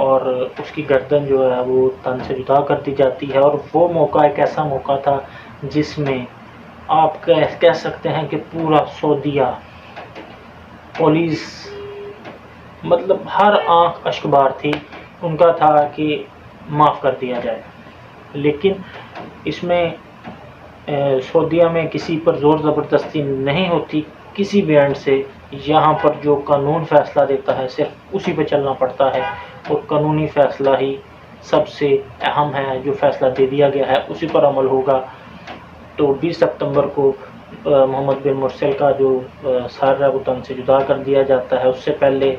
اور اس کی گردن جو ہے وہ تن سے جدا کر دی جاتی ہے. اور وہ موقع ایک ایسا موقع تھا جس میں آپ کہہ سکتے ہیں کہ پورا سعودیہ، پولیس، مطلب ہر آنکھ اشکبار تھی. ان کا تھا کہ معاف کر دیا جائے. لیکن اس میں سعودیہ میں کسی پر زور زبردستی نہیں ہوتی کسی بھی اینڈ سے. یہاں پر جو قانون فیصلہ دیتا ہے صرف اسی پہ چلنا پڑتا ہے، اور قانونی فیصلہ ہی سب سے اہم ہے. جو فیصلہ دے دیا گیا ہے اسی پر عمل ہوگا. تو 20 ستمبر کو محمد بن مرسل کا جو سر ہے وہ تن سے جدا کر دیا جاتا ہے. اس سے پہلے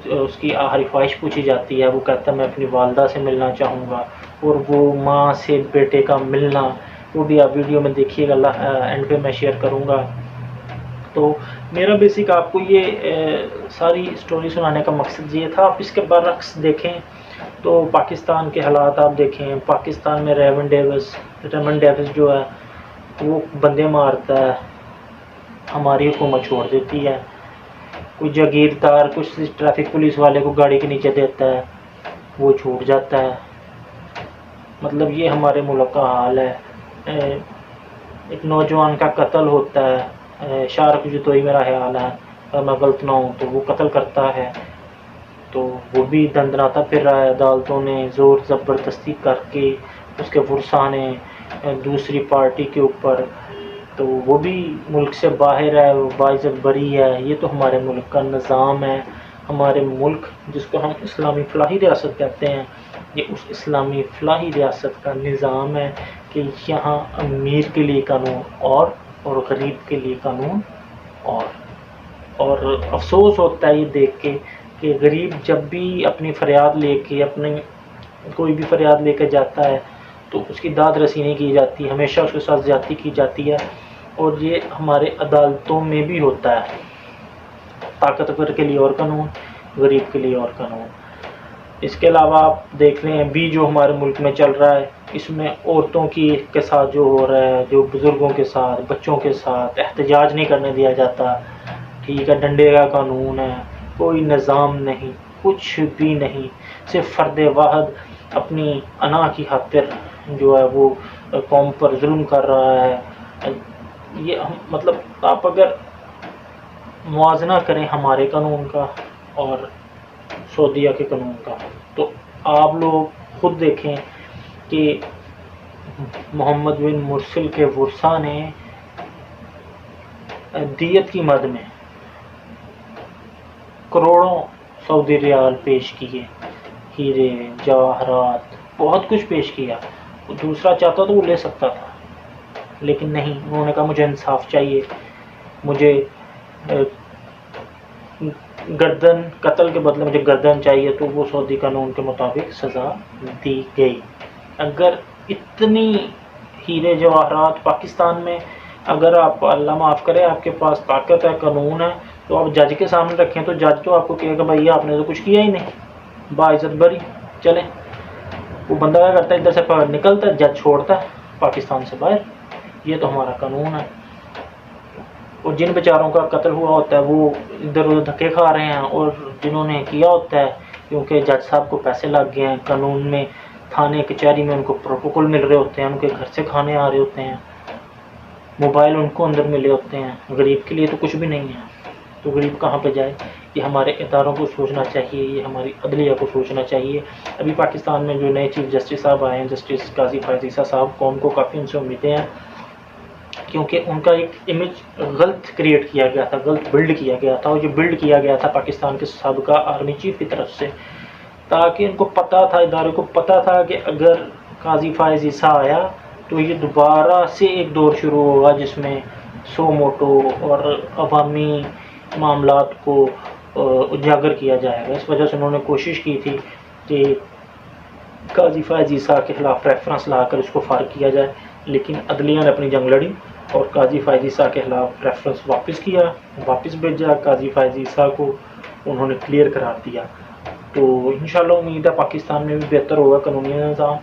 اس کی آخری خواہش پوچھی جاتی ہے. وہ کہتا ہے میں اپنی والدہ سے ملنا چاہوں گا. اور وہ ماں سے بیٹے کا ملنا، وہ بھی آپ ویڈیو میں دیکھیے گا، اینڈ پہ میں شیئر کروں گا. تو میرا بیسک آپ کو یہ ساری سٹوری سنانے کا مقصد یہ تھا. آپ اس کے برعکس دیکھیں تو پاکستان کے حالات آپ دیکھیں. پاکستان میں ریمن ڈیوس جو ہے وہ بندے مارتا ہے، ہماری حکومت چھوڑ دیتی ہے. کوئی جاگیردار کچھ ٹریفک پولیس والے کو گاڑی کے نیچے دیتا ہے، وہ چھوٹ جاتا ہے. مطلب یہ ہمارے ملک کا حال ہے. ایک نوجوان کا قتل ہوتا ہے، شارق جتوئی میرا خیال ہے، اگر میں غلط نہ ہوں تو وہ قتل کرتا ہے. تو وہ بھی دندناتا پھر رہا ہے. عدالتوں نے زور زبردستی کر کے اس کے ورثاء نے دوسری پارٹی کے اوپر، تو وہ بھی ملک سے باہر ہے، وہ باعزت بری ہے. یہ تو ہمارے ملک کا نظام ہے. ہمارے ملک جس کو ہم اسلامی فلاحی ریاست کہتے ہیں، یہ اس اسلامی فلاحی ریاست کا نظام ہے کہ یہاں امیر کے لیے قانون اور غریب کے لیے قانون اور افسوس ہوتا ہے یہ دیکھ کے کہ غریب جب بھی اپنی فریاد لے کے کوئی بھی فریاد لے کے جاتا ہے تو اس کی داد رسی نہیں کی جاتی، ہمیشہ اس کے ساتھ زیادتی کی جاتی ہے. اور یہ ہمارے عدالتوں میں بھی ہوتا ہے. طاقتور کے لیے اور قانون، غریب کے لیے اور قانون. اس کے علاوہ آپ دیکھ رہے ہیں ابھی جو ہمارے ملک میں چل رہا ہے، اس میں عورتوں کے ساتھ جو ہو رہا ہے، جو بزرگوں کے ساتھ، بچوں کے ساتھ احتجاج نہیں کرنے دیا جاتا. ٹھیک ہے، ڈنڈے کا قانون ہے، کوئی نظام نہیں، کچھ بھی نہیں. صرف فرد واحد اپنی انا کی خاطر جو ہے وہ قوم پر ظلم کر رہا ہے. یہ مطلب آپ اگر موازنہ کریں ہمارے قانون کا اور سعودیہ کے قانون کا، تو آپ لوگ خود دیکھیں کہ محمد بن مرسل کے ورثاء نے دیت کی مد میں کروڑوں سعودی ریال پیش کیے، ہیرے جواہرات بہت کچھ پیش کیا. دوسرا چاہتا تو وہ لے سکتا تھا، لیکن نہیں، انہوں نے کہا مجھے انصاف چاہیے، مجھے گردن، قتل کے بدلے مجھے گردن چاہیے. تو وہ سعودی قانون کے مطابق سزا دی گئی. اگر اتنی ہیرے جواہرات پاکستان میں، اگر آپ اللہ معاف کرے آپ کے پاس طاقت ہے، قانون ہے، تو آپ جج کے سامنے رکھیں تو جج تو آپ کو کہے گا بھائی آپ نے تو کچھ کیا ہی نہیں، باعزت بری چلیں. وہ بندہ کیا کرتا ہے، ادھر سے نکلتا ہے، جج چھوڑتا ہے پاکستان سے باہر. یہ تو ہمارا قانون ہے. اور جن بیچاروں کا قتل ہوا ہوتا ہے وہ ادھر ادھر دھکے کھا رہے ہیں، اور جنہوں نے کیا ہوتا ہے کیونکہ جج صاحب کو پیسے لگ گئے ہیں، قانون میں تھانے کچہری میں ان کو پروٹوکول مل رہے ہوتے ہیں، ان کے گھر سے کھانے آ رہے ہوتے ہیں، موبائل ان کو اندر ملے ہوتے ہیں. غریب کے لیے تو کچھ بھی نہیں ہے. تو غریب کہاں پہ جائے؟ یہ ہمارے اداروں کو سوچنا چاہیے، یہ ہماری عدلیہ کو سوچنا چاہیے. ابھی پاکستان میں جو نئے چیف جسٹس صاحب آئے ہیں، جسٹس قاضی فائز عیسیٰ صاحب، قوم کو کافی ان سے امیدیں ہیں، کیونکہ ان کا ایک امیج غلط کریٹ کیا گیا تھا، غلط بلڈ کیا گیا تھا. اور یہ بلڈ کیا گیا تھا پاکستان کے سابقہ آرمی چیف کی طرف سے، تاکہ ان کو پتہ تھا، ادارے کو پتہ تھا کہ اگر قاضی فائز عیسیٰ آیا تو یہ دوبارہ سے ایک دور شروع ہوگا جس میں سو موٹو اور عوامی معاملات کو اجاگر کیا جائے گا. اس وجہ سے انہوں نے کوشش کی تھی کہ قاضی فائز عیسیٰ کے خلاف ریفرنس لا کر اس کو فارغ کیا جائے، لیکن عدلیہ نے اپنی جنگ لڑی اور قاضی فائز عیسیٰ کے خلاف ریفرنس واپس بھیجا. قاضی فائز عیسیٰ کو انہوں نے کلیئر قرار دیا. تو انشاءاللہ امید ہے پاکستان میں بھی بہتر ہوگا قانونی نظام.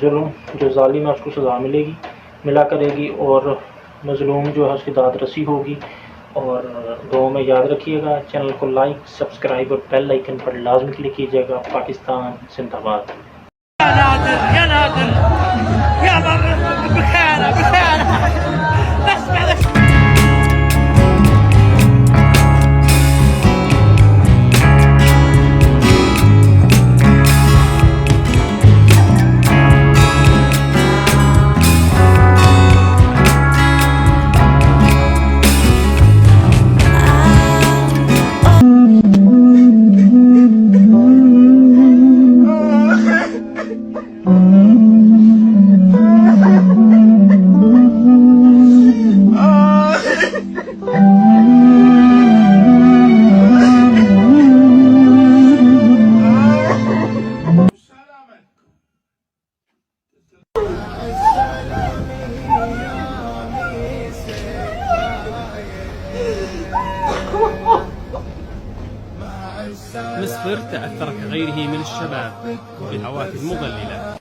ظلم جو ظالم ہے اس کو سزا ملے گی، ملا کرے گی، اور مظلوم جو ہے اس کی داد رسی ہوگی. اور دعاؤں میں یاد رکھیے گا. چینل کو لائک، سبسکرائب اور بیل آئیکن پر لازمی کلک کیجیے گا. پاکستان زندہ باد. يا نادر يا نادر يا بخير بخير بس مصفر تأثر كغيره من الشباب بالهواتف المضللة